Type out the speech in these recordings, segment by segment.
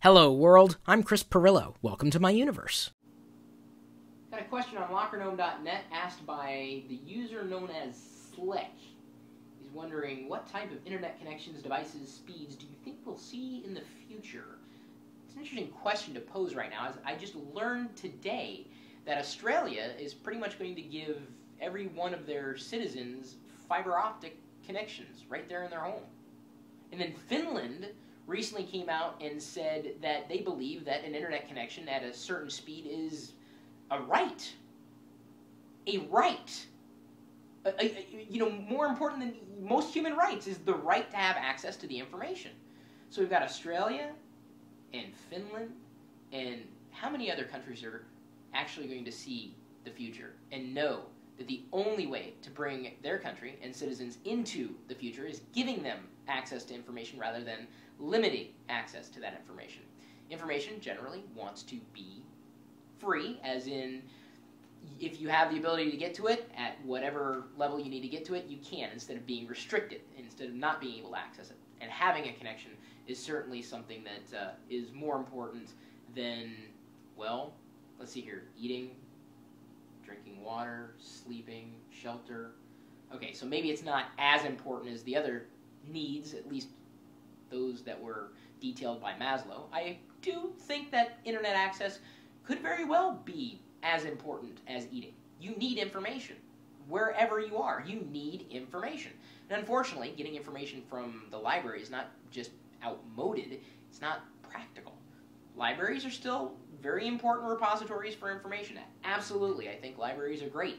Hello, world. I'm Chris Pirillo. Welcome to my universe. Got a question on LockerGnome.net asked by the user known as Slick. He's wondering, what type of internet connections, devices, speeds do you think we'll see in the future? It's an interesting question to pose right now, as I just learned today that Australia is pretty much going to give every one of their citizens fiber optic connections right there in their home. And then Finland recently came out and said that they believe that an internet connection at a certain speed is a right. A right. More important than most human rights is the right to have access to the information. So we've got Australia and Finland, and how many other countries are actually going to see the future and know that the only way to bring their country and citizens into the future is giving them access to information rather than limiting access to that information. Information generally wants to be free, as in if you have the ability to get to it at whatever level you need to get to it, you can, instead of being restricted, instead of not being able to access it. And having a connection is certainly something that is more important than, well, let's see here, eating, drinking water, sleeping, shelter. Okay, so maybe it's not as important as the other needs, at least those that were detailed by Maslow. I do think that internet access could very well be as important as eating. You need information. Wherever you are, you need information. And unfortunately, getting information from the library is not just outmoded, it's not practical. Libraries are still very important repositories for information. Absolutely, I think libraries are great,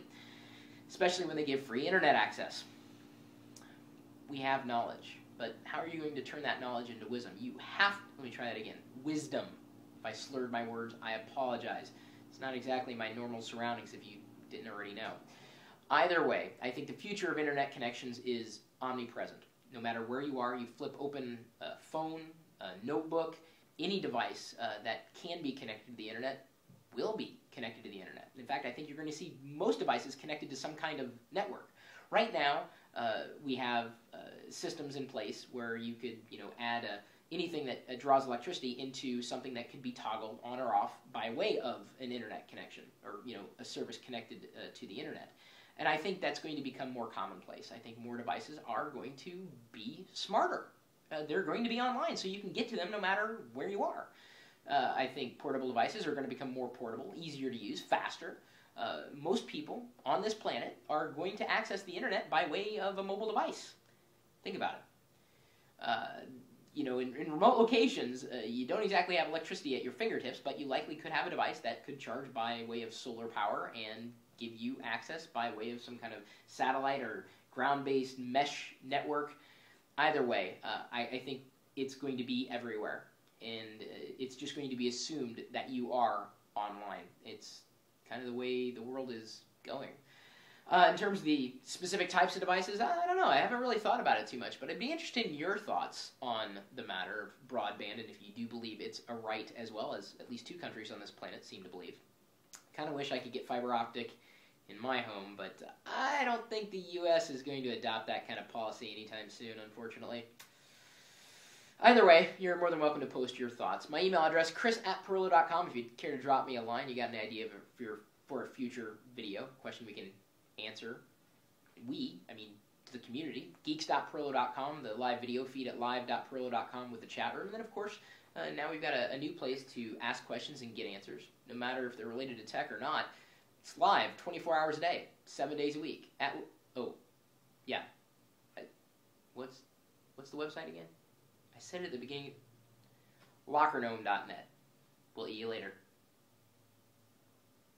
especially when they give free internet access. We have knowledge, but how are you going to turn that knowledge into wisdom? You have, let me try that again, wisdom. If I slurred my words, I apologize. It's not exactly my normal surroundings if you didn't already know. Either way, I think the future of internet connections is omnipresent. No matter where you are, you flip open a phone, a notebook, any device that can be connected to the internet will be connected to the internet. In fact, I think you're going to see most devices connected to some kind of network. Right now, we have systems in place where you could, add anything that draws electricity into something that could be toggled on or off by way of an internet connection, or a service connected to the internet. And I think that's going to become more commonplace. I think more devices are going to be smarter. They're going to be online, so you can get to them no matter where you are. I think portable devices are going to become more portable, easier to use, faster. Most people on this planet are going to access the internet by way of a mobile device. Think about it. In remote locations, you don't exactly have electricity at your fingertips, but you likely could have a device that could charge by way of solar power and give you access by way of some kind of satellite or ground-based mesh network. Either way, I think it's going to be everywhere, and it's just going to be assumed that you are online. It's kind of the way the world is going. In terms of the specific types of devices, I don't know. I haven't really thought about it too much, but I'd be interested in your thoughts on the matter of broadband, and if you do believe it's a right, as well as at least 2 countries on this planet seem to believe. Kind of wish I could get fiber optic in my home, but I don't think the U.S. is going to adopt that kind of policy anytime soon, unfortunately. Either way, you're more than welcome to post your thoughts. My email address, chris@pirillo.com, if you'd care to drop me a line, you got an idea for a future video, question we can answer. To the community, geeks.pirillo.com, the live video feed at live.pirillo.com with the chat room, and then of course, now we've got a new place to ask questions and get answers, no matter if they're related to tech or not. It's live, 24 hours a day, 7 days a week. What's the website again? I said it at the beginning. LockerGnome.net. We'll see you later.